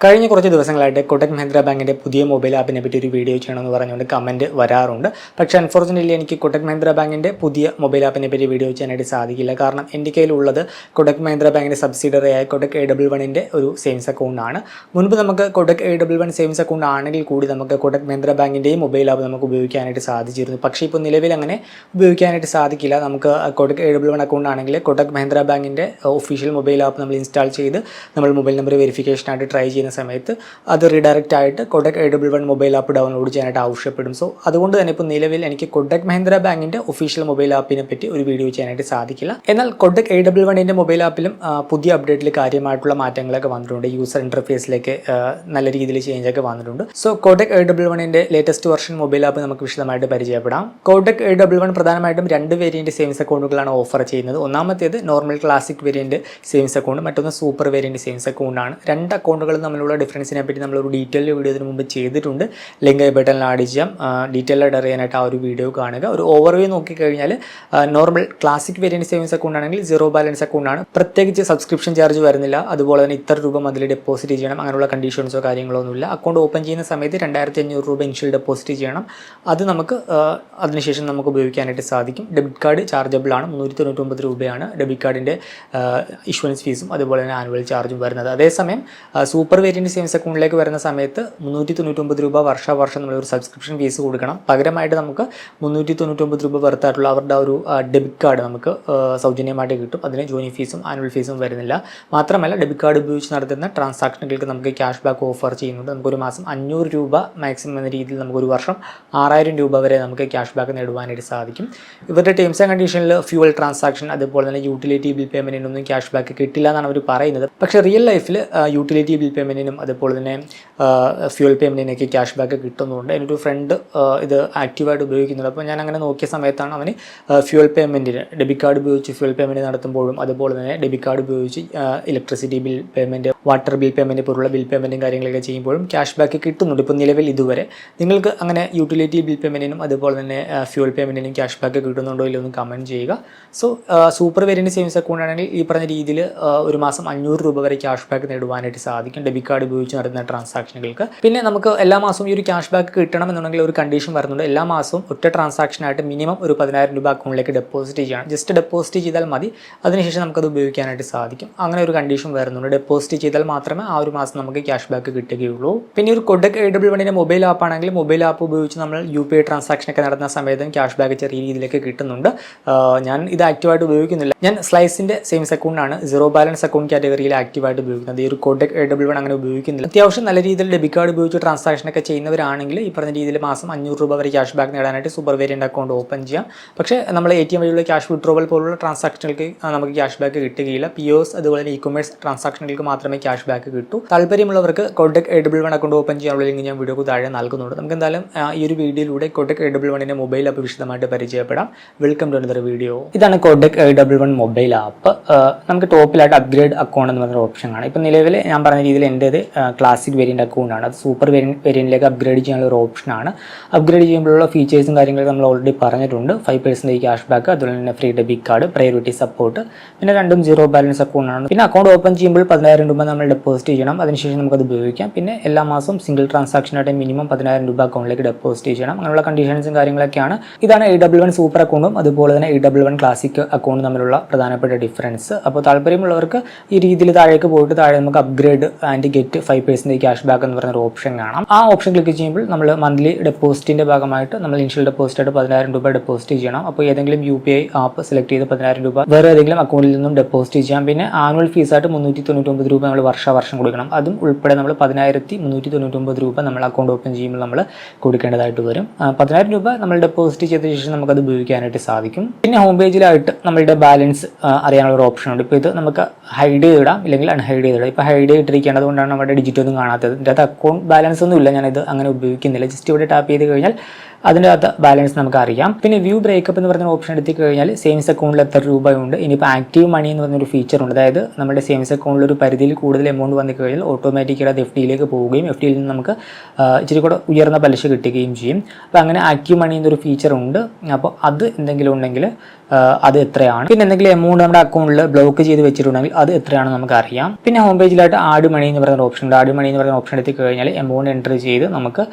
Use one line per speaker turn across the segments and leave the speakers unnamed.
കഴിഞ്ഞ കുറച്ച് ദിവസങ്ങളായിട്ട് കൊട്ടക് മഹീന്ദ്ര ബാങ്കിൻ്റെ പുതിയ മൊബൈൽ ആപ്പിനെ പറ്റി ഒരു വീഡിയോ ചെയ്യണമെന്ന് പറഞ്ഞുകൊണ്ട് കമൻറ്റ് വരാറുണ്ട്. പക്ഷേ അൺഫോർച്യുനേറ്റ്ലി എനിക്ക് കൊട്ടക് മഹീന്ദ്ര ബാങ്കിൻ്റെ പുതിയ മൊബൈൽ ആപ്പിനെ പറ്റി വീഡിയോ ചെയ്യാനായിട്ട് സാധിക്കില്ല. കാരണം എൻ്റെ കയ്യിലുള്ളത് കൊട്ടക് മഹീന്ദ്ര ബാങ്കിൻ്റെ സബ്സിഡറിയായ കൊട്ടക് A11ൻ്റെ ഒരു സേവിങ്സ് അക്കൗണ്ടാണ്. മുൻപ് നമുക്ക് കൊട്ടക് A11 സേവിങ്സ് അക്കൗണ്ട് ആണെങ്കിൽ കൂടി നമുക്ക് കൊട്ടക് മഹീന്ദ്ര ബാങ്കിൻ്റെയും മൊബൈൽ ആപ്പ് നമുക്ക് ഉപയോഗിക്കാനായിട്ട് സാധിച്ചിരുന്നു. പക്ഷേ ഇപ്പോൾ നിലവിൽ അങ്ങനെ ഉപയോഗിക്കാനായിട്ട് സാധിക്കില്ല. നമുക്ക് കൊട്ടക് A11 അക്കൗണ്ട് ആണെങ്കിൽ കൊട്ടക് മഹീന്ദ്ര ബാങ്കിൻ്റെ ഒഫീഷ്യൽ മൊബൈൽ ആപ്പ് നമ്മൾ ഇൻസ്റ്റാൾ ചെയ്ത് നമ്മൾ മൊബൈൽ നമ്പർ വെരിഫിക്കേഷനായിട്ട് ട്രൈ ചെയ്യുന്ന സമയത്ത് അത് റീഡയറക്റ്റ് ആയിട്ട് Kotak A11 mobile app download ചെയ്യാനായിട്ട് ആവശ്യപ്പെടും. സോ അതുകൊണ്ട് തന്നെ ഇപ്പോൾ നിലവിൽ എനിക്ക് കൊട്ടക് മഹീന്ദ്ര ബാങ്കിൻ്റെ ഒഫീഷ്യൽ മൊബൈൽ ആപ്പിനെ പറ്റി ഒരു വീഡിയോ ചെയ്യാനായിട്ട് സാധിക്കില്ല. എന്നാൽ കൊട്ടക് A11ൻ്റെ മൊബൈൽ ആപ്പിലും പുതിയ അപ്ഡേറ്റിൽ കാര്യമായിട്ടുള്ള മാറ്റങ്ങളൊക്കെ വന്നിട്ടുണ്ട്. യൂസർ ഇൻ്റർഫേസിലേക്ക് നല്ല രീതിയിൽ ചേഞ്ചൊക്കെ വന്നിട്ടുണ്ട്. സോ കൊട്ടക് A11ൻ്റെ ലേറ്റസ്റ്റ് വെർഷൻ മൊബൈൽ ആപ്പ് നമുക്ക് വിശദമായിട്ട് പരിചയപ്പെടാം. കൊട്ടക് A11 പ്രധാനമായിട്ടും രണ്ട് വേരിയൻറ്റ് സേവിങ്സ് അക്കൗണ്ടുകളാണ് ഓഫർ ചെയ്യുന്നത്. ഒന്നാമത്തേത് normal classic variant savings account, മറ്റൊന്ന് സൂപ്പർ വേരിയൻറ്റ് സേവിങ്സ് അക്കൗണ്ടാണ്. രണ്ട് അക്കൗണ്ടുകൾ തമ്മിലുള്ള ഡിഫറൻസിനെ പറ്റി നമ്മളൊരു ഡീറ്റെയിൽ വീഡിയോ ഇതിന് മുമ്പ് ചെയ്തിട്ടുണ്ട്. ലിങ്ക് ഐ ബട്ടണിൽ ആഡ് ചെയ്യാം. ഡീറ്റെയിൽ ആയിട്ട് അറിയാനായിട്ട് ആ ഒരു വീഡിയോ കാണുക. ഒരു ഓവർവ്യൂ നോക്കിക്കഴിഞ്ഞാൽ normal classic variant savings account ആണെങ്കിൽ സീറോ ബാലൻസ് അക്കൗണ്ടാണ്. പ്രത്യേകിച്ച് സബ്സ്ക്രിപ്ഷൻ ചാർജ് വരുന്നില്ല. അതുപോലെ തന്നെ ഇത്ര രൂപ അതിൽ ഡെപ്പോസിറ്റ് ചെയ്യണം, അങ്ങനെയുള്ള കണ്ടീഷൻസോ കാര്യങ്ങളോ ഒന്നുമില്ല. അക്കൗണ്ട് ഓപ്പൺ ചെയ്യുന്ന സമയത്ത് 2500 രൂപ ഇനിഷ്യൽ ഡെപ്പോസിറ്റ് ചെയ്യണം. അത് നമുക്ക് അതിനുശേഷം നമുക്ക് ഉപയോഗിക്കാനായിട്ട് സാധിക്കും. ഡെബിറ്റ് കാർഡ് ചാർജബിൾ ആണ്. 399 രൂപയാണ് ഡെബിറ്റ് കാർഡിൻ്റെ ഇഷ്വൻസ് ഫീസും അതുപോലെ തന്നെ ആനുവൽ ചാർജും വരുന്നത്. അതേസമയം സൂപ്പർ വേരിയൻറ്റ് സേവിങ്സ് അക്കൗണ്ടിലേക്ക് വരുന്ന സമയത്ത് 399 രൂപ വർഷം നമ്മളൊരു സബ്സ്ക്രിപ്ഷൻ ഫീസ് കൊടുക്കണം. പകരമായിട്ട് നമുക്ക് 399 രൂപ വർത്തായിട്ടുള്ള അവരുടെ ഒരു ഡെബിറ്റ് കാർഡ് നമുക്ക് സൗജന്യമായിട്ട് കിട്ടും. അതിന് ജോയിനിങ് ഫീസും ആനുവൽ ഫീസും വരുന്നില്ല. മാത്രമല്ല ഡെബിറ്റ് കാർഡ് ഉപയോഗിച്ച് നടത്തുന്ന ട്രാൻസാക്ഷനുകൾക്ക് നമുക്ക് ക്യാഷ് ബാക്ക് ഓഫർ ചെയ്യുന്നുണ്ട്. നമുക്കൊരു മാസം 500 രൂപ മാക്സിമം എന്ന രീതിയിൽ നമുക്കൊരു വർഷം 6000 രൂപ വരെ നമുക്ക് ക്യാഷ് ബാക്ക് നേടുവാനായിട്ട് സാധിക്കും. ഇവരുടെ ടേംസ് ആൻഡ് കണ്ടീഷനിൽ ഫ്യൂവൽ ട്രാൻസാക്ഷൻ അതുപോലെ തന്നെ യൂട്ടിലിറ്റി ബിൽ പേയ്മെൻറ്റിനൊന്നും ക്യാഷ് ബാക്ക് കിട്ടില്ല എന്നാണ് അവർ പറയുന്നത്. പക്ഷേ റിയൽ ലൈഫിൽ യൂട്ടിലിറ്റി ബിൽ പേയ്മെൻറ്റിനും അതുപോലെ തന്നെ ഫ്യൂൽ പേയ്മെൻറ്റിനൊക്കെ ക്യാഷ് ബാക്ക് കിട്ടുന്നുണ്ട്. എൻ്റെ ഒരു ഫ്രണ്ട് ഇത് ആക്റ്റീവായിട്ട് ഉപയോഗിക്കുന്നുണ്ട്. അപ്പോൾ ഞാൻ അങ്ങനെ നോക്കിയ സമയത്താണ് അവന് ഫ്യൂൽ പേയ്മെൻറ്റിന് ഡെബിറ്റ് കാർഡ് ഉപയോഗിച്ച് ഫ്യൂൽ പേയ്മെൻറ്റ് നടത്തുമ്പോഴും അതുപോലെ തന്നെ ഡെബിറ്റ് കാർഡ് ഉപയോഗിച്ച് electricity bill payment, water bill payment പോലുള്ള ബിൽ പേയ്മെൻറ്റും കാര്യങ്ങളൊക്കെ ചെയ്യുമ്പോഴും ക്യാഷ് ബാക്ക് കിട്ടുന്നുണ്ട്. ഇപ്പോൾ നിലവിൽ ഇതുവരെ നിങ്ങൾക്ക് അങ്ങനെ യൂട്ടിലിറ്റി ബിൽ പേയ്മെൻറ്റിനും അതുപോലെ തന്നെ ഫ്യൂൽ പേയ്മെൻറ്റിനും ക്യാഷ് ബാക്ക് കിട്ടുന്നുണ്ടോ ഇല്ലോ ഒന്ന് കമൻറ്റ് ചെയ്യുക. So super variant savings account ആണെങ്കിൽ ഈ പറഞ്ഞ രീതിയിൽ ഒരു മാസം 500 രൂപ വരെ ക്യാഷ് ബാക്ക് നേടുവാനായിട്ട് സാധിക്കും ഡെബിറ്റ് കാർഡ് ഉപയോഗിച്ച് നടത്തുന്ന ട്രാൻസാക്ഷനുകൾക്ക്. പിന്നെ നമുക്ക് എല്ലാ മാസവും ഈ ഒരു ക്യാഷ് ബാക്ക് കിട്ടണം എന്നുണ്ടെങ്കിൽ ഒരു കണ്ടീഷൻ വരുന്നുണ്ട്. എല്ലാ മാസവും ഒറ്റ ട്രാൻസാക്ഷനായിട്ട് മിനിമം ഒരു 10000 രൂപ അക്കൗണ്ടിലേക്ക് ഡെപ്പോസിറ്റ് ചെയ്യണം. ജസ്റ്റ് ഡെപ്പോസിറ്റ് ചെയ്താൽ മതി. അതിനുശേഷം നമുക്കത് ഉപയോഗിക്കാനായിട്ട് സാധിക്കും. അങ്ങനെ ഒരു കണ്ടീഷൻ വരുന്നുണ്ട്. ഡെപ്പോസിറ്റ് ചെയ്താൽ മാത്രമേ ആ ഒരു മാസം നമുക്ക് ക്യാഷ് ബാക്ക് കിട്ടുകയുള്ളൂ. പിന്നെ ഒരു കൊട്ടക് A11ൻ്റെ മൊബൈൽ ആപ്പ് ആണെങ്കിൽ മൊബൈൽ ആപ്പ് ഉപയോഗിച്ച് നമ്മൾ UPI ട്രാൻസാക്ഷനൊക്കെ നടത്തുന്ന സമയത്തും ക്യാഷ് ബാക്ക് ചെറിയ രീതിയിലേക്ക് കിട്ടുന്നുണ്ട്. ഞാൻ ഇത് ആക്റ്റീവായിട്ട് ഉപയോഗിക്കുന്നില്ല. ഞാൻ സ്ലൈസിൻ്റെ സേവിങ്സ് അക്കൗണ്ടാണ് സീറോ ബാലൻസ് അക്കൗണ്ട് കാറ്റഗറിയിൽ ആക്റ്റീവായിട്ട് ഉപയോഗിക്കുന്നത്. ഈ ഒരു കൊട്ടക് A11 അങ്ങനെ ഉപയോഗിക്കുന്നില്ല. അത്യാവശ്യം നല്ല രീതിയിൽ ഡെബിറ്റ് കാർഡ് ഉപയോഗിച്ച് ട്രാൻസാക്ഷനൊക്കെ ചെയ്യുന്നവരാണെങ്കിൽ ഈ പറഞ്ഞ രീതിയിൽ മാസം 500 രൂപ വരെ ക്യാഷ് ബാക്ക് നേടാനായിട്ട് സൂപ്പർ വേരിയൻ്റ് അക്കൗണ്ട് ഓപ്പൺ ചെയ്യാം. പക്ഷേ നമ്മൾ ATM വഴിയുള്ള ക്യാഷ് വിഡ്രോവൽ പോലുള്ള ട്രാൻസാക്ഷനുകൾക്ക് നമുക്ക് ക്യാഷ് ബാക്ക് കിട്ടുകയില്ല. POS അതുപോലെ തന്നെ ഇ-കൊമേഴ്സ് ട്രാൻസാക്ഷനുകൾക്ക് മാത്രമേ ക്യാഷ് ബാക്ക് കിട്ടൂ. താല്പര്യമുള്ളവർക്ക് കൊട്ടക് A11 അക്കൗണ്ട് ഓപ്പൺ ചെയ്യാനുള്ള ലിങ്ക് ഞാൻ വീഡിയോക്ക് താഴെ നൽകുന്നുണ്ട്. നമുക്ക് എന്തായാലും ഈ ഒരു വീഡിയോയിലൂടെ കൊട്ടക് A11ൻ്റെ മൊബൈൽ ആപ്പ് വിശദമായിട്ട് പരിചയപ്പെടാം. Welcome to another video. ഇതാണ് കൊട്ടക് A11 മൊബൈൽ ആപ്പ്. നമുക്ക് ടോപ്പിലായിട്ട് അപ്ഗ്രേഡ് അക്കൗണ്ട് എന്ന് പറഞ്ഞ ഓപ്ഷൻ ആണ്. ഇപ്പോൾ നിലവിൽ ഞാൻ പറഞ്ഞ രീതിയിൽ എൻ്റേത് ക്ലാസിക് വേരിയൻ്റ് അക്കൗണ്ടാണ്. അത് സൂപ്പർ വേരിയൻറ്റിലേക്ക് അപ്ഗ്രേഡ് ചെയ്യാനുള്ള ഒരു ഓപ്ഷനാണ്. അപ്ഗ്രേഡ് ചെയ്യുമ്പോഴുള്ള ഫീച്ചേഴ്സും കാര്യങ്ങളൊക്കെ നമ്മൾ ഓൾറെഡി പറഞ്ഞിട്ടുണ്ട്. 5% ക്യാഷ് ബാക്ക്, അതുപോലെ തന്നെ free debit card, priority support, പിന്നെ രണ്ടും സീറോ ബാലൻസ് അക്കൗണ്ടാണ്. പിന്നെ അക്കൗണ്ട് ഓപ്പൺ ചെയ്യുമ്പോൾ 10000 രൂപ നമ്മൾ ഡെപ്പോസിറ്റ് ചെയ്യണം. അതിനുശേഷം നമുക്കത് ഉപയോഗിക്കാം. പിന്നെ എല്ലാ മാസവും സിംഗിൾ ട്രാൻസാക്ഷനായിട്ട് മിനിമം 10000 രൂപ അക്കൗണ്ടിലേക്ക് ഡെപ്പോസിറ്റ് ചെയ്യണം. അങ്ങനെയുള്ള കണ്ടീഷൻസും കാര്യങ്ങളൊക്കെയാണ്. ഇതാണ് A11 സൂപ്പർ അക്കൗണ്ടും അതുപോലെ തന്നെ A11 ക്ലാസിക് അക്കൗണ്ടും തമ്മിലുള്ള പ്രധാനപ്പെട്ട ഡിഫറൻസ്. അപ്പോൾ താല്പര്യമുള്ളവർക്ക് ഈ രീതിയിൽ താഴേക്ക് പോയിട്ട് താഴെ നമുക്ക് upgrade and get 5% cash back എന്ന് പറഞ്ഞൊരു ഓപ്ഷൻ കാണാം. ആ ഓപ്ഷൻ ക്ലിക്ക് ചെയ്യുമ്പോൾ നമ്മൾ മന്ത്ലി ഡെപ്പോസിറ്റിൻ്റെ ഭാഗമായിട്ട് നമ്മൾ ഇനിഷ്യൽ ഡെപ്പോസിറ്റ് ആയിട്ട് 10000 രൂപ ഡെപ്പോസിറ്റ് ചെയ്യണം. അപ്പോൾ ഏതെങ്കിലും UPI ആപ്പ് സെലക്ട് ചെയ്ത് 10000 രൂപ വേറെ ഏതെങ്കിലും അക്കൗണ്ടിൽ നിന്നും ഡെപ്പോസിറ്റ് ചെയ്യാം. പിന്നെ ആനുവൽ ഫീസായിട്ട് 399 രൂപ നമ്മൾ വർഷം കൊടുക്കണം. അതും ഉൾപ്പെടെ നമ്മൾ 10399 രൂപ നമ്മൾ അക്കൗണ്ട് ഓപ്പൺ ചെയ്യുമ്പോൾ നമ്മൾ കൊടുക്കേണ്ടതായിട്ട് വരും. 10000 രൂപ നമ്മൾ ഡെപ്പോസിറ്റ് ചെയ്ത ശേഷം നമുക്കത് ഉപയോഗിക്കാനായിട്ട് സാധിക്കും. പിന്നെ ഹോം പേജിലായിട്ട് നമ്മളുടെ ബാലൻസ് അറിയാനുള്ള ഒരു ഓപ്ഷൻ ഉണ്ട്. ഇപ്പോൾ ഇത് നമുക്ക് ഹൈഡ് ചെയ്തിടാം ഇല്ലെങ്കിൽ അൺഹൈഡ് ചെയ്തിടാം. ഇപ്പോൾ ഹൈഡ് ചെയ്തിരിക്കേണ്ടത് കൊണ്ടാണ് നമ്മുടെ ഡിജിറ്റ് ഒന്നും കാണാത്തത്. ഇതിൻ്റെ അകത്ത് അക്കൗണ്ട് ബാലൻസ് ഒന്നും ഇല്ല. ഞാനിത് അങ്ങനെ ഉപയോഗിക്കുന്നില്ല. ജസ്റ്റ് ഇവിടെ ടാപ്പ് ചെയ്ത് കഴിഞ്ഞാൽ അതിൻ്റെ അകത്ത് ബാലൻസ് നമുക്ക് അറിയാം. പിന്നെ വ്യൂ ബ്രേക്കപ്പ് എന്ന് പറഞ്ഞ ഓപ്ഷൻ എടുത്ത് കഴിഞ്ഞാൽ സേവിങ്സ് അക്കൗണ്ടിൽ എത്ര രൂപയുണ്ട്. ഇനിയിപ്പോൾ ആക്റ്റീവ് മണി എന്ന് പറഞ്ഞൊരു ഫീച്ചർ ഉണ്ട്. അതായത് നമ്മുടെ സേവിങ്സ് അക്കൗണ്ടിൽ ഒരു പരിധിയിൽ കൂടുതൽ എമൗണ്ട് വന്നു കഴിഞ്ഞാൽ ഓട്ടോമാറ്റിക്കലി അത് FDയിലേക്ക് പോവുകയും FDയിൽ നിന്ന് നമുക്ക് ഇച്ചിരി കൂടെ ഉയർന്ന പലിശ കിട്ടുകയും ചെയ്യും. അപ്പോൾ അങ്ങനെ ആക്റ്റീവ് മണി എന്നൊരു ഫീച്ചർ ഉണ്ട്. അപ്പോൾ അത് എന്തെങ്കിലും ഉണ്ടെങ്കിൽ അത് എത്രയാണ്. പിന്നെ എന്തെങ്കിലും എമൗണ്ട് നമ്മുടെ അക്കൗണ്ടിൽ ബ്ലോക്ക് ചെയ്ത് വെച്ചിട്ടുണ്ടെങ്കിൽ അത് എത്രയാണെന്ന് നമുക്ക് അറിയാം. പിന്നെ ഹോം പേജിലായിട്ട് ആഡ് മണി എന്ന് പറയുന്ന ഓപ്ഷൻ ഉണ്ട്. ആഡ് മണി എന്ന് പറയുന്ന ഓപ്ഷൻ എടുത്ത് കഴിഞ്ഞാൽ എമൗണ്ട് എൻ്റർ ചെയ്ത് നമുക്ക്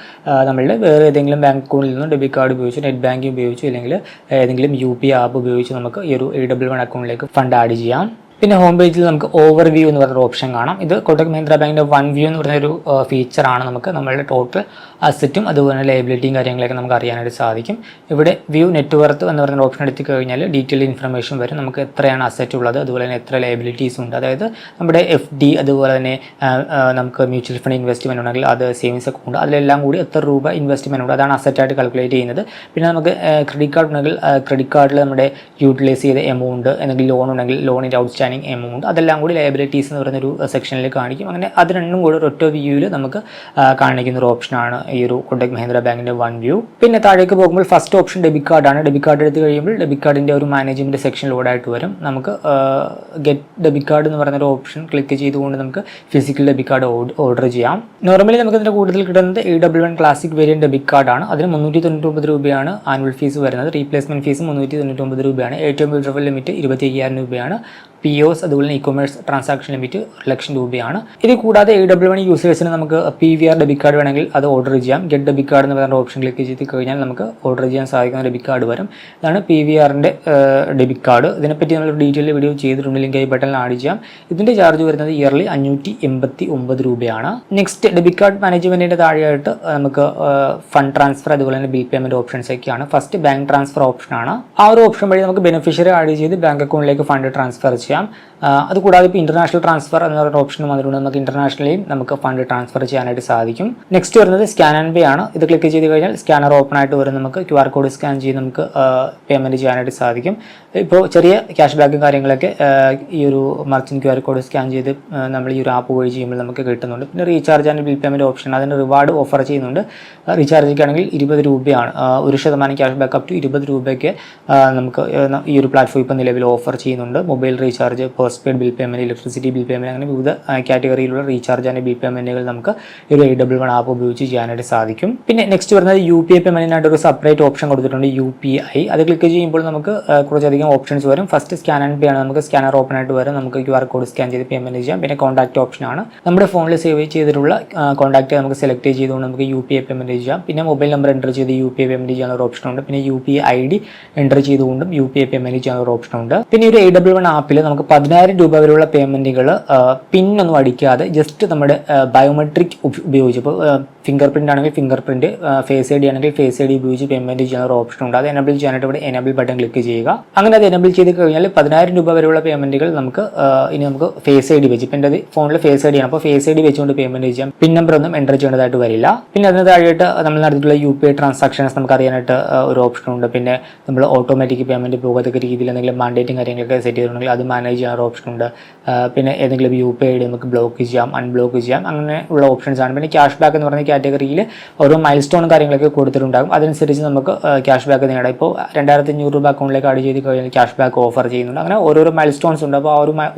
നമ്മളുടെ വേറെ ഏതെങ്കിലും ബാങ്ക് അക്കൗണ്ടിൽ നിന്നും ഡെബിറ്റ് കാർഡ് ഉപയോഗിച്ച് നെറ്റ് ബാങ്കിങ് ഉപയോഗിച്ച് അല്ലെങ്കിൽ ഏതെങ്കിലും UPI ആപ്പ് ഉപയോഗിച്ച് നമുക്ക് ഈ ഒരു AW1 അക്കൗണ്ടിലേക്ക് ഫണ്ട് ആഡ് ചെയ്യാം. പിന്നെ ഹോം പേജിൽ നമുക്ക് ഓവർ വ്യൂ എന്ന് പറയുന്ന ഓപ്ഷൻ കാണാം. ഇത് കോട്ടക് മഹീന്ദ്ര ബാങ്കിൻ്റെ വൺ വ്യൂ എന്ന് പറയുന്ന ഒരു ഫീച്ചറാണ്. നമുക്ക് നമ്മളുടെ ടോട്ടൽ അസറ്റും അതുപോലെ തന്നെ ലയബിലിറ്റിയും കാര്യങ്ങളൊക്കെ നമുക്ക് അറിയാനായിട്ട് സാധിക്കും. ഇവിടെ വ്യൂ നെറ്റ്വർത്ത് എന്ന് പറയുന്ന ഓപ്ഷൻ എടുത്ത് കഴിഞ്ഞാൽ ഡീറ്റെയിൽ ഇൻഫർമേഷൻ വരും. നമുക്ക് എത്രയാണ് അസറ്റ് ഉള്ളത്, അതുപോലെ തന്നെ എത്ര ലയബിലിറ്റീസ് ഉണ്ട്, അതായത് നമ്മുടെ FD അതുപോലെ തന്നെ നമുക്ക് മ്യൂച്വൽ ഫണ്ട് ഇൻവെസ്റ്റ്മെൻറ്റ് ഉണ്ടെങ്കിൽ അത് സേവിങ്സ് അക്കൗണ്ട് അതിലെല്ലാം കൂടി എത്ര രൂപ ഇൻവെസ്റ്റ്മെൻറ്റ് ഉണ്ട് അതാണ് അസറ്റായിട്ട് കാൽക്കുലേറ്റ് ചെയ്യുന്നത്. പിന്നെ നമുക്ക് ക്രെഡിറ്റ് കാർഡ് ഉണ്ടെങ്കിൽ ക്രെഡിറ്റ് കാർഡിൽ നമ്മുടെ യൂട്ടിലൈസ് ചെയ്ത എമൗണ്ട്, എന്തെങ്കിലും ലോൺ ഉണ്ടെങ്കിൽ ലോണിൻ്റെ ഔട്ട്സ്റ്റാൻഡിങ് എമൗണ്ട് അതെല്ലാം കൂടി ലയബിലിറ്റീസ് എന്ന് പറയുന്ന ഒരു സെക്ഷനിൽ കാണിക്കും. അങ്ങനെ അത് രണ്ടും കൂടി ഒറ്റ വ്യൂവിൽ നമുക്ക് കാണിക്കുന്ന ഒരു ഓപ്ഷനാണ് ഈ ഒരു കോട്ടക് മഹീന്ദ്ര ബാങ്കിൻ്റെ വൺ വ്യൂ. പിന്നെ താഴേക്ക് പോകുമ്പോൾ ഫസ്റ്റ് ഓപ്ഷൻ ഡെബിറ്റ് കാർഡാണ്. ഡെബിറ്റ് കാർഡ് എടുത്ത് കഴിയുമ്പോൾ ഡെബിറ്റ് കാർഡിൻ്റെ ഒരു മാനേജ്മെൻറ്റ് സെക്ഷൻ ലോഡായിട്ട് വരും. നമുക്ക് ഗെറ്റ് ഡെബിറ്റ് കാർഡ് എന്ന് പറയുന്ന ഒരു ഓപ്ഷൻ ക്ലിക്ക് ചെയ്തുകൊണ്ട് നമുക്ക് ഫിസിക്കൽ ഡെബിറ്റ് കാർഡ് ഓർഡർ ചെയ്യാം. നോർമലി നമുക്ക് ഇതിൻ്റെ കൂടുതൽ കിട്ടുന്നത് AW1 ക്ലാസിക് വേരിയൻറ്റ് ഡെബിറ്റ് കാർഡാണ്. അതിന് 399 രൂപയാണ് ആനുവൽ ഫീസ് വരുന്നത്. റീപ്ലേസ്മെൻറ്റ് ഫീസ് 399 രൂപയാണ്. ഏറ്റവും ബ്യൂട്ടിഫുൾ ലിമിറ്റ് 25,000 രൂപയാണ്. POS അതുപോലെ തന്നെ ഇ-കൊമേഴ്സ് ട്രാൻസാക്ഷൻ ലിമിറ്റ് 1,00,000 രൂപയാണ്. ഇത് കൂടാതെ AW1 യൂസേഴ്സിന് നമുക്ക് PVR ഡെബിറ്റ് കാർഡ് വേണമെങ്കിൽ അത് ഓർഡർ ചെയ്യാം. ഗെറ്റ് ഡെബിറ്റ് കാർഡ് എന്ന് പറയുന്ന ഓപ്ഷൻ ക്ലിക്ക് ചെയ്ത് കഴിഞ്ഞാൽ നമുക്ക് ഓർഡർ ചെയ്യാൻ സാധിക്കുന്ന ഡെബിറ്റ് കാർഡ് വരും. ഇതാണ് PVRൻ്റെ ഡെബിറ്റ് കാർഡ്. ഇതിനെപ്പറ്റി നമ്മൾ ഡീറ്റെയിൽ വീഡിയോ ചെയ്തിട്ടുണ്ട്, ലിങ്ക് ബട്ടണിൽ ആഡ് ചെയ്യാം. ഇതിൻ്റെ ചാർജ് വരുന്നത് ഇയർലി 589 രൂപയാണ്. നെക്സ്റ്റ് ഡെബിറ്റ് കാർഡ് മാനേജ്മെൻറ്റിൻ്റെ താഴെയായിട്ട് നമുക്ക് ഫണ്ട് ട്രാൻസ്ഫർ അതുപോലെ തന്നെ ബിൽ പേയ്മെൻറ്റ് ഓപ്ഷൻസ് ഒക്കെയാണ്. ഫസ്റ്റ് ബാങ്ക് ട്രാൻസ്ഫർ ഓപ്ഷനാണ്. ആ ഒരു ഓപ്ഷൻ വഴി നമുക്ക് ബെനിഫിഷ്യറി ആഡ് ചെയ്ത് ബാങ്ക് അക്കൗണ്ടിലേക്ക് ഫണ്ട് ട്രാൻസ്ഫർ ചെയ്യാം. അതുകൂടാതെ ഇപ്പോൾ ഇന്റർനാഷണൽ ട്രാൻസ്ഫർ എന്ന പറയുന്ന ഓപ്ഷൻ വന്നിട്ടുണ്ട്. നമുക്ക് ഇന്റർനാഷണലിയും നമുക്ക് ഫണ്ട് ട്രാൻസ്ഫർ ചെയ്യാനായിട്ട് സാധിക്കും. നെക്സ്റ്റ് വരുന്നത് സ്കാൻ ആൻഡ് പേ ആണ്. ഇത് ക്ലിക്ക് ചെയ്ത് കഴിഞ്ഞാൽ സ്കാനർ ഓപ്പൺ ആയിട്ട് വരും. നമുക്ക് QR കോഡ് സ്കാൻ ചെയ്ത് നമുക്ക് പേയ്മെൻറ്റ് ചെയ്യാനായിട്ട് സാധിക്കും. ഇപ്പോൾ ചെറിയ ക്യാഷ് ബാക്കും കാര്യങ്ങളൊക്കെ ഈ ഒരു മർച്ചൻറ്റ് QR കോഡ് സ്കാൻ ചെയ്ത് നമ്മൾ ഈ ഒരു ആപ്പ് വഴി ചെയ്യുമ്പോൾ നമുക്ക് കിട്ടുന്നുണ്ട്. പിന്നെ recharge and bill payment option അതിന് റിവാർഡ് ഓഫർ ചെയ്യുന്നുണ്ട്. റീചാർജ് ആണെങ്കിൽ 20 രൂപയാണ്. 1% ക്യാഷ് ബാക്ക് അപ് ടു 20 രൂപയ്ക്ക് നമുക്ക് ഈ ഒരു പ്ലാറ്റ്ഫോം ഇപ്പോൾ നിലവിൽ ഓഫർ ചെയ്യുന്നുണ്ട്. Mobile recharge, post paid bill payment, electricity bill payment അങ്ങനെ വിവിധ കാറ്റഗറിയിലുള്ള റീചാർജ് ആൻഡ് ബിൽ പേയ്മെൻറ്റുകൾ നമുക്ക് ഈ ഒരു AW1 ആപ്പ് ഉപയോഗിച്ച് ചെയ്യാനായിട്ട് സാധിക്കും. പിന്നെ നെക്സ്റ്റ് വരുന്നത് UPI പേയ്മെൻറ്റിനായിട്ട് ഒരു സെപ്പറേറ്റ് ഓപ്ഷൻ കൊടുത്തിട്ടുണ്ട്, UPI. അത് ക്ലിക്ക് ചെയ്യുമ്പോൾ നമുക്ക് കുറച്ചധികം ഓപ്ഷൻസ് വരും. ഫസ്റ്റ് സ്കാൻ ആൻഡ് പേ ആണ്. നമുക്ക് സ്കാനർ ഓപ്പൺ ആയിട്ട് വരും. നമുക്ക് QR കോഡ് സ്കാൻ ചെയ്ത് പേയ്മെൻറ്റ് ചെയ്യാം. പിന്നെ കോൺടാക്റ്റ് ഓപ്ഷനാണ്. നമ്മുടെ ഫോണിൽ സേവ് ചെയ്തിട്ടുള്ള കോൺടാക്റ്റ് നമുക്ക് സെലക്ട് ചെയ്തുകൊണ്ട് നമുക്ക് UPI പേയ്മെൻറ്റ് ചെയ്യാം. പിന്നെ മൊബൈൽ നമ്പർ എൻ്റർ ചെയ്ത് UPI പേയ്മെൻറ്റ് ചെയ്യാനുള്ള ഒരു ഓപ്ഷനുണ്ട്. പിന്നെ UPI ID എൻ്റർ ചെയ്തുകൊണ്ടും UPI പേയ്മെൻറ്റ് ചെയ്യാനുള്ള ഒരു ഓപ്ഷനുണ്ട്. പിന്നെ ഒരു AW1 ആപ്പിൽ നമുക്ക് 10,000 രൂപ വരെയുള്ള പേയ്മെൻറ്റുകൾ പിന്നൊന്നും അടിക്കാതെ ജസ്റ്റ് നമ്മുടെ ബയോമെട്രിക് ഉപയോഗിച്ച്, ഇപ്പോൾ ഫിംഗർ പ്രിൻ്റ് ആണെങ്കിൽ ഫിംഗർ പ്രിൻ്റ്, ഫേസ് ID ആണെങ്കിൽ ഫേസ് ID ഉപയോഗിച്ച് പേയ്മെൻറ്റ് ചെയ്യാൻ ഒരു ഓപ്ഷൻ ഉണ്ട്. അത് എനബിൾ ചെയ്യാനായിട്ട് ഇവിടെ എനബിൾ ബട്ടൺ ക്ലിക്ക് ചെയ്യുക. അങ്ങനെ അത് എനബിൾ ചെയ്ത് കഴിഞ്ഞാൽ 10,000 രൂപ വരെയുള്ള പേയ്മെൻറ്റുകൾ നമുക്ക് ഇനി നമുക്ക് ഫേസ് ID വെച്ച്, ഇപ്പം എൻ്റെ ഫോണിൽ ഫേസ് ID ആണ്, അപ്പോൾ ഫേസ് ID വെച്ചുകൊണ്ട് പേയ്മെൻറ്റ് ചെയ്യാം. പിൻ നമ്പർ ഒന്നും എൻ്റർ ചെയ്യേണ്ടതായിട്ട് വരില്ല. പിന്നെ അതിന് താഴെയായിട്ട് നമ്മൾ നടത്തിയിട്ടുള്ള UPI ട്രാൻസാക്ഷൻസ് നമുക്ക് അറിയാനായിട്ട് ഒരു ഓപ്ഷൻ ഉണ്ട്. പിന്നെ നമ്മൾ ഓട്ടോമാറ്റിക് പേയ്മെൻറ്റ് പോകത്തക്ക രീതിയിൽ എന്തെങ്കിലും മാൻഡേറ്റും കാര്യങ്ങളൊക്കെ സെറ്റ് ചെയ്തിട്ടുണ്ടെങ്കിൽ അത് മാനേജ് ചെയ്യാൻ ഒരു ഓപ്ഷൻ ഉണ്ട്. പിന്നെ ഏതെങ്കിലും UPI ID നമുക്ക് ബ്ലോക്ക് ചെയ്യാം, അൺബ്ലോക്ക് ചെയ്യാം, അങ്ങനെ ഉള്ള ഓപ്ഷൻസ് ആണ്. പിന്നെ ക്യാഷ് ബാക്ക് എന്ന് പറഞ്ഞ കാറ്റഗറിയിൽ ഓരോ മൈൽ സ്റ്റോണും കാര്യങ്ങളൊക്കെ കൊടുത്തിട്ടുണ്ടാകും. അതനുസരിച്ച് നമുക്ക് ക്യാഷ് ബാക്ക് നേടാം. ഇപ്പോൾ 2,500 രൂപ അക്കൗണ്ടിലേക്ക് ആഡ് ചെയ്ത് കഴിഞ്ഞാൽ ക്യാഷ് ബാക്ക് ഓഫർ ചെയ്യുന്നുണ്ട്. അങ്ങനെ ഓരോരോ മൈൽ സ്റ്റോൺസ് ഉണ്ട്. അപ്പോൾ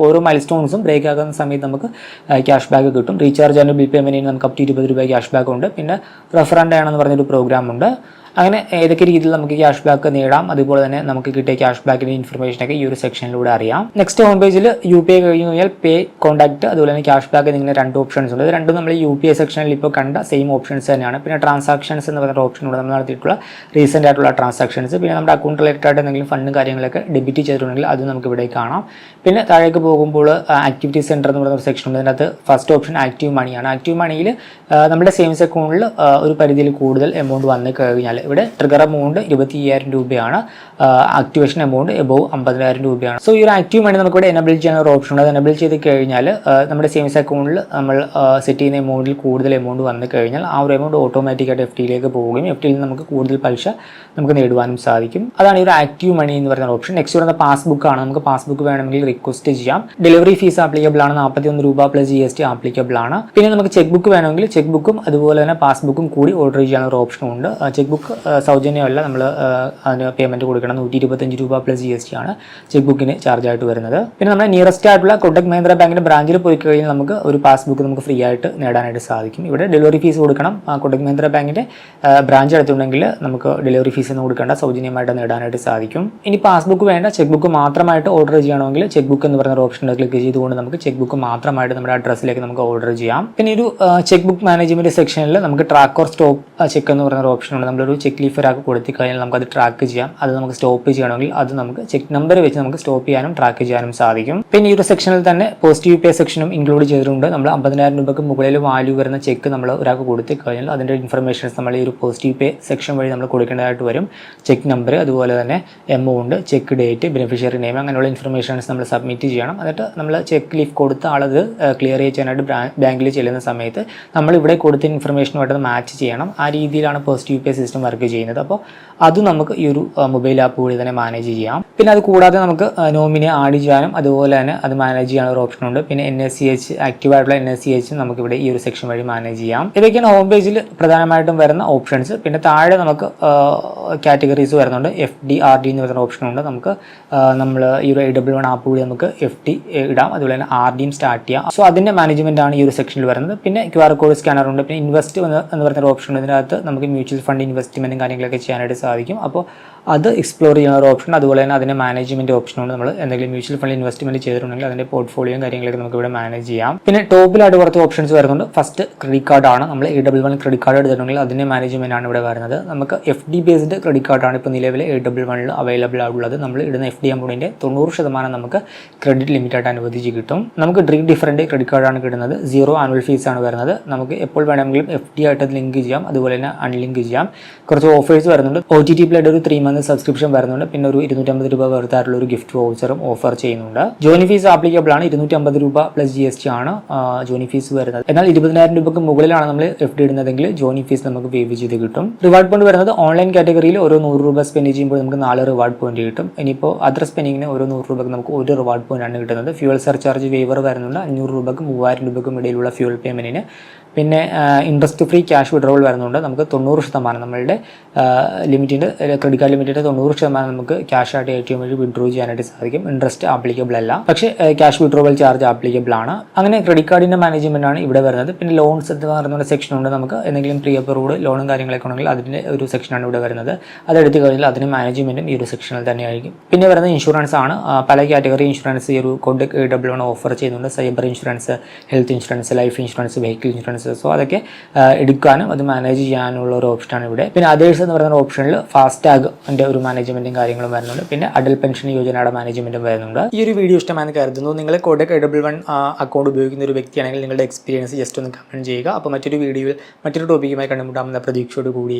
ഓരോ മൈൽ സ്റ്റോൺസും ബ്രേക്ക് ആകുന്ന സമയത്ത് നമുക്ക് ക്യാഷ് ബാക്ക് കിട്ടും. റീചാർജ് ആൻഡ് ബിൽ പേയ്മെൻറ്റിന് നമുക്ക് അപ് ടു 20 രൂപ ക്യാഷ് ബാക്ക് ഉണ്ട്. പിന്നെ റെഫറൻഡ് ആണെന്ന് പറഞ്ഞൊരു പ്രോഗ്രാം ഉണ്ട്. അങ്ങനെ ഏതൊക്കെ രീതിയിൽ നമുക്ക് ക്യാഷ് ബാക്ക് നേടാം, അതുപോലെ തന്നെ നമുക്ക് കിട്ടിയ ക്യാഷ് ബാക്കിൻ്റെ ഇൻഫർമേഷനൊക്കെ ഈ ഒരു സെക്ഷനിലൂടെ അറിയാം. നെക്സ്റ്റ് ഹോം പേജിൽ UPI കഴിഞ്ഞ് കഴിഞ്ഞാൽ പേ, കോൺടാക്ട്, അതുപോലെ തന്നെ ക്യാഷ് ബാക്ക് എന്നിങ്ങനെ 2 ഓപ്ഷൻസ് ഉണ്ട്. ഇത് രണ്ടും നമ്മൾ UPI സെക്ഷനിൽ ഇപ്പോൾ കണ്ട സെയിം ഓപ്ഷൻസ് തന്നെയാണ്. പിന്നെ ട്രാൻസാക്ഷൻസ് എന്ന് പറയുന്ന ഓപ്ഷനോട് നമ്മൾ നടത്തിയിട്ടുള്ള റീസെൻ്റ് ആയിട്ടുള്ള ട്രാൻസാക്ഷൻസ്, പിന്നെ നമ്മുടെ അക്കൗണ്ട് റിലേറ്റഡ് ആയിട്ട് എന്തെങ്കിലും ഫണ്ടും കാര്യങ്ങളൊക്കെ ഡെബിറ്റ് ചെയ്തിട്ടുണ്ടെങ്കിൽ അത് നമുക്ക് ഇവിടെ കാണാം. പിന്നെ താഴേക്ക് പോകുമ്പോൾ ആക്ടിവിറ്റി സെൻറ്റർ എന്ന് പറയുന്ന സെക്ഷൻ ഉണ്ട്. അതിനകത്ത് ഫസ്റ്റ് ഓപ്ഷൻ ആക്റ്റീവ് മണിയാണ്. ആക്റ്റീവ് മണിയിൽ നമ്മുടെ സേവിങ്സ് അക്കൗണ്ടിൽ ഒരു പരിധിയിൽ കൂടുതൽ എമൗണ്ട് വന്നു കഴിഞ്ഞാൽ ഇവിടെ ട്രിഗർ എമൗണ്ട് 25,000 രൂപയാണ്. ആക്ടിവേഷൻ എമൗണ്ട് എബോവ് 50,000 രൂപയാണ്. സോ ഈ ഒരു ആക്റ്റീവ് മണി നമുക്ക് ഇവിടെ എനബിൾ ചെയ്യാൻ ഒരു ഓപ്ഷൻ ഉണ്ട്. അത് എനബിൾ ചെയ്ത് കഴിഞ്ഞാൽ നമ്മുടെ സേവിങ്സ് അക്കൗണ്ടിൽ നമ്മൾ സെറ്റ് ചെയ്യുന്ന എമൗണ്ടിൽ കൂടുതൽ എമൗണ്ട് വന്നു കഴിഞ്ഞാൽ ആ ഒരു എമൗണ്ട് ഓട്ടോമാറ്റിക്കായിട്ട് FDയിലേക്ക് പോവുകയും FDയിൽ നിന്ന് നമുക്ക് കൂടുതൽ പലിശ നമുക്ക് നേടുവാനും സാധിക്കും. അതാണ് ഈ ഒരു ആക്റ്റീവ് മണി എന്ന് പറയുന്ന ഓപ്ഷൻ. നെക്സ്റ്റ് വരുന്ന പാസ്ബുക്ക് ആണ്. നമുക്ക് പാസ്ബുക്ക് വേണമെങ്കിൽ റിക്വസ്റ്റ് ചെയ്യാം. ഡെലിവറി ഫീസ് ആപ്ലിക്കബിൾ ആണ്. 41 രൂപ പ്ലസ് GST ആപ്ലിക്കബിൾ ആണ്. പിന്നെ നമുക്ക് ചെക്ക് ബുക്ക് വേണമെങ്കിൽ ചെക്ക് ബുക്കും അതുപോലെ തന്നെ പാസ്ബുക്കും കൂടി ഓർഡർ ചെയ്യാനുള്ള ഒരു ഓപ്ഷൻ ഉണ്ട്. ചെക്ക് ബുക്ക് ബുക്ക് സൗജന്യമല്ല, നമ്മൾ അതിന് പേയ്മെൻറ്റ് കൊടുക്കണം. 125 രൂപ പ്ലസ് GST ആണ് ചെക്ക് ബുക്കിന് ചാർജ് ആയിട്ട് വരുന്നത്. പിന്നെ നമ്മുടെ നിയറസ്റ്റ് ആയിട്ടുള്ള കൊട്ടക് മഹീന്ദ്ര ബാങ്കിൻ്റെ ബ്രാഞ്ചിൽ പോയി കഴിഞ്ഞാൽ നമുക്ക് ഒരു പാസ്ബുക്ക് നമുക്ക് ഫ്രീ ആയിട്ട് നേടാനായിട്ട് സാധിക്കും. ഇവിടെ ഡെലിവറി ഫീസ് കൊടുക്കണം. കൊട്ടക് മഹീന്ദ്ര ബാങ്കിൻ്റെ ബ്രാഞ്ച് എടുത്തുണ്ടെങ്കിൽ നമുക്ക് ഡെലിവറി ഫീസ് ഒന്നും കൊടുക്കേണ്ട, സൗജന്യമായിട്ട് നേടാനായിട്ട് സാധിക്കും. ഇനി പാസ്ബുക്ക് വേണ്ട, ചെക്ക് ബുക്ക് മാത്രമായിട്ട് ഓർഡർ ചെയ്യണമെങ്കിൽ ചെക്ക് ബുക്ക് എന്ന് പറയുന്ന ഓപ്ഷൻ ക്ലിക്ക് ചെയ്തുകൊണ്ട് നമുക്ക് ചെക്ക് ബുക്ക് മാത്രമായിട്ട് നമ്മുടെ അഡ്രസ്സിലേക്ക് നമുക്ക് ഓർഡർ ചെയ്യാം. പിന്നെ ഒരു ചെക്ക് ബുക്ക് മാനേജ്മെൻറ്റ് സെക്ഷനിൽ നമുക്ക് ട്രാക്ക് ഓർ സ്റ്റോപ്പ് ചെക്ക് എന്ന് പറയുന്ന ഓപ്ഷൻ ഉണ്ട്. നമ്മളൊരു ചെക്ക് ലീഫ് ഒരാൾക്ക് കൊടുത്തു കഴിഞ്ഞാൽ നമുക്കത് ട്രാക്ക് ചെയ്യാം. അത് നമുക്ക് സ്റ്റോപ്പ് ചെയ്യണമെങ്കിൽ അത് നമുക്ക് ചെക്ക് നമ്പർ വെച്ച് നമുക്ക് സ്റ്റോപ്പ് ചെയ്യാനും ട്രാക്ക് ചെയ്യാനും സാധിക്കും. പിന്നെ ഈ ഒരു സെക്ഷനിൽ തന്നെ പോസിറ്റീവ് പേ സെക്ഷനും ഇൻക്ലൂഡ് ചെയ്തിട്ടുണ്ട്. നമ്മൾ 50,000 രൂപയ്ക്ക് മുകളിൽ വാല്യൂ വരുന്ന ചെക്ക് നമ്മൾ ഒരാൾക്ക് കൊടുത്തു കഴിഞ്ഞാൽ അതിൻ്റെ ഇൻഫർമേഷൻസ് നമ്മൾ ഈ ഒരു പോസിറ്റീവ് പേ സെക്ഷൻ വഴി നമ്മൾ കൊടുക്കേണ്ടതായിട്ട് വരും. ചെക്ക് നമ്പർ, അതുപോലെ തന്നെ amount, check date, beneficiary name, അങ്ങനെയുള്ള ഇൻഫർമേഷൻസ് നമ്മൾ സബ്മിറ്റ് ചെയ്യണം. എന്നിട്ട് നമ്മൾ ചെക്ക് ലീഫ് കൊടുത്ത ആളത് ക്ലിയർ ചെയ്യാനായിട്ട് ബാങ്കിൽ ചെല്ലുന്ന സമയത്ത് നമ്മൾ ഇവിടെ കൊടുത്ത ഇൻഫർമേഷനുമായിട്ട് മാച്ച് ചെയ്യണം. ആ രീതിയിലാണ് പോസിറ്റീവ് പേ സിസ്റ്റം വർക്ക് ചെയ്യുന്നത്. അപ്പോൾ അത് നമുക്ക് ഈ ഒരു മൊബൈൽ ആപ്പ് വഴി തന്നെ മാനേജ് ചെയ്യാം. പിന്നെ അത് കൂടാതെ നമുക്ക് നോമിനെ ആഡ് ചെയ്യാനും അതുപോലെ തന്നെ അത് മാനേജ് ചെയ്യാനുള്ള ഒരു ഓപ്ഷൻ ഉണ്ട്. പിന്നെ NSCH ആക്റ്റീവ് ആയിട്ടുള്ള NSCH നമുക്ക് ഇവിടെ ഈ ഒരു സെക്ഷൻ വഴി മാനേജ് ചെയ്യാം. ഇതൊക്കെയാണ് ഹോം പേജിൽ പ്രധാനമായിട്ടും വരുന്ന ഓപ്ഷൻസ്. പിന്നെ താഴെ നമുക്ക് കാറ്റഗറീസ് വരുന്നുണ്ട്. FD RD എന്ന് പറയുന്ന ഓപ്ഷൻ ഉണ്ട്. നമുക്ക് നമ്മൾ ഈ ഒരു AW1 ആപ്പ് വഴി നമുക്ക് FD ഇടാം, അതുപോലെ തന്നെ RDയും സ്റ്റാർട്ട് ചെയ്യാം. സോ അതിൻ്റെ മാനേജ്മെൻ്റ് ആണ് ഈ ഒരു സെക്ഷനിൽ വരുന്നത്. പിന്നെ QR കോഡ് സ്കാനർ ഉണ്ട്. പിന്നെ ഇൻവെസ്റ്റ് എന്ന് പറയുന്ന ഓപ്ഷൻ ഉണ്ട്. ഇതിനകത്ത് നമുക്ക് മ്യൂച്വൽ ഫണ്ട് ഇൻവെസ്റ്റ്മെൻറ്റും കാര്യങ്ങളൊക്കെ ചെയ്യാനായിട്ട് സാധിക്കും. അപ്പോൾ അത് എക്സ്പ്ലോർ ചെയ്യുന്ന ഒരു ഓപ്ഷൻ, അതുപോലെ തന്നെ അതിൻ്റെ മാനേജ്മെൻറ്റ് ഓപ്ഷനുണ്ട്. നമ്മൾ എന്തെങ്കിലും മ്യൂച്വൽ ഫണ്ട് ഇൻവെസ്റ്റ്മെൻറ്റ് ചെയ്തിട്ടുണ്ടെങ്കിൽ അതിൻ്റെ പോർട്ട്ഫോളിയോയും കാര്യങ്ങളൊക്കെ നമുക്ക് ഇവിടെ മാനേജ് ചെയ്യാം. പിന്നെ ടോപ്പിലായിട്ട് കുറച്ച് ഓപ്ഷൻസ് വരുന്നുണ്ട്. ഫസ്റ്റ് ക്രെഡിറ്റ് കാർഡാണ്. നമ്മൾ AW1 ക്രെഡിറ്റ് കാർഡ് എടുത്തിട്ടുണ്ടെങ്കിൽ അതിൻ്റെ മാനേജ്മെൻ്റ് ആണ് ഇവിടെ വരുന്നത്. നമുക്ക് FD ബേസ്ഡ് ക്രെഡിറ്റ് കാർഡാണ് ഇപ്പോൾ നിലവിൽ AW1 അവൈലബിൾ ആയിട്ടുള്ളത്. നമ്മൾ ഇടുന്ന FD എമൗണ്ടിൻ്റെ 90% നമുക്ക് ക്രെഡിറ്റ് ലിമിറ്റായിട്ട് അനുവദിച്ച് കിട്ടും. നമുക്ക് ഡിഫറൻറ്റ് ക്രെഡിറ്റ് കാർഡാണ് കിട്ടുന്നത്. 0 ആനുവൽ ഫീസ് ആണ് വരുന്നത്. നമുക്ക് എപ്പോൾ വേണമെങ്കിലും FD ആയിട്ട് ലിങ്ക് ചെയ്യാം, അതുപോലെ തന്നെ അൺലിങ്ക് ചെയ്യാം. കുറച്ച് ഓഫേഴ്സ് വരുന്നുണ്ട്. OTT പ്ലേഡ് ഒരു 3 month സബ്സ്ക്രിപ്ഷൻ വരുന്നുണ്ട്. പിന്നെ ഒരു 250 രൂപ വെറുതായിട്ടുള്ള ഒരു ഗിഫ്റ്റ് വൗച്ചറും ഓഫർ ചെയ്യുന്നുണ്ട്. ജോയിൻ ഫീസ് ആപ്ലിക്കബിൾ ആണ്. 250 രൂപ പ്ലസ് GST ആണ് ജോയിൻ ഫീസ് വരുന്നത്. എന്നാൽ 20,000 രൂപയ്ക്ക് മുകളിലാണ് നമ്മൾ FD ഇടുന്നതെങ്കിൽ ജോയിൻ ഫീസ് നമുക്ക് വേവ് ചെയ്ത് കിട്ടും. റിവാർഡ് പോയിന്റ് വരുന്നത് ഓൺലൈൻ കാറ്റഗറിയിൽ ഓരോ 100 രൂപ സ്പെൻഡ് ചെയ്യുമ്പോൾ നമുക്ക് 4 റിവാർഡ് പോയിന്റ് കിട്ടും. ഇനിയിപ്പോൾ അതർ സ്പെൻഡിങ്ങിന് ഓരോ 100 രൂപയ്ക്ക് നമുക്ക് 1 റിവാർഡ് പോയിന്റ് ആണ് കിട്ടുന്നത്. ഫ്യൂൽ സർചാർജ് വേവർ വരുന്നുണ്ട്. 500 രൂപയ്ക്ക് 3,000 രൂപയ്ക്കും ഇടയിലുള്ള ഫ്യൂൽ പേയ്മെന്റിന്. പിന്നെ ഇൻട്രസ്റ്റ് ഫ്രീ ക്യാഷ് വിഡ്രോവൽ വരുന്നുണ്ട്. നമുക്ക് 90% നമ്മളുടെ ലിമിറ്റിൻ്റെ ക്രെഡിറ്റ് കാർഡ് ലിമിറ്റിൻ്റെ 90% നമുക്ക് ക്യാഷ് ആയിട്ട് ATM വഴി വിഡ്രോ ചെയ്യാനായിട്ട് സാധിക്കും. ഇൻട്രസ്റ്റ് ആപ്ലിക്കബിൾ അല്ല, പക്ഷേ ക്യാഷ് വിഡ്രോവൽ ചാർജ് ആപ്ലിക്കബിൾ ആണ്. അങ്ങനെ ക്രെഡിറ്റ് കാർഡിൻ്റെ മാനേജ്മെൻ്റ് ആണ് ഇവിടെ വരുന്നത്. പിന്നെ ലോൺസ് എന്ന് പറയുന്ന സെക്ഷൻ ഉണ്ട്. നമുക്ക് എന്തെങ്കിലും പ്രീ അപ്രൂവ്ഡ് ലോണും കാര്യങ്ങളൊക്കെ ഉണ്ടെങ്കിൽ അതിൻ്റെ ഒരു സെക്ഷനാണ് ഇവിടെ വരുന്നത്. അതെടുത്ത് കഴിഞ്ഞാൽ അതിന് മാനേജ്മെൻറ്റും ഈ ഒരു സെക്ഷനിൽ തന്നെയായിരിക്കും. പിന്നെ വരുന്നത് ഇൻഷുറൻസ് ആണ്. പല കാറ്റഗറി ഇൻഷുറൻസ് ഈ ഒരു കൊട്ടക് AW1 ഓഫർ ചെയ്യുന്നുണ്ട്. Cyber insurance, health insurance, life insurance, vehicle insurance. So അതൊക്കെ എടുക്കാനും അത് മാനേജ് ചെയ്യാനുള്ള ഒരു ഓപ്ഷനാണ് ഇവിടെ. പിന്നെ അതേഴ്സ് എന്ന് പറയുന്ന ഓപ്ഷനിൽ ഫാസ്റ്റാഗിൻ്റെ ഒരു മാനേജ്മെൻറ്റും കാര്യങ്ങളും വരുന്നുണ്ട്. പിന്നെ അടൽ പെൻഷൻ യോജനയുടെ മാനേജ്മെൻറ്റും വരുന്നുണ്ട്. ഈ ഒരു വീഡിയോ ഇഷ്ടമാണെന്ന് കരുതുന്നു. നിങ്ങൾ കൊട്ടക് AW1 അക്കൗണ്ട് ഉപയോഗിക്കുന്ന ഒരു വ്യക്തിയാണെങ്കിൽ നിങ്ങളുടെ എക്സ്പീരിയൻസ് ജസ്റ്റ് ഒന്ന് കമൻറ്റ് ചെയ്യുക. അപ്പോൾ മറ്റൊരു വീഡിയോയിൽ മറ്റൊരു ടോപ്പിക്കുമായി കണ്ടുമുട്ടാമെന്ന പ്രതീക്ഷയോട് കൂടി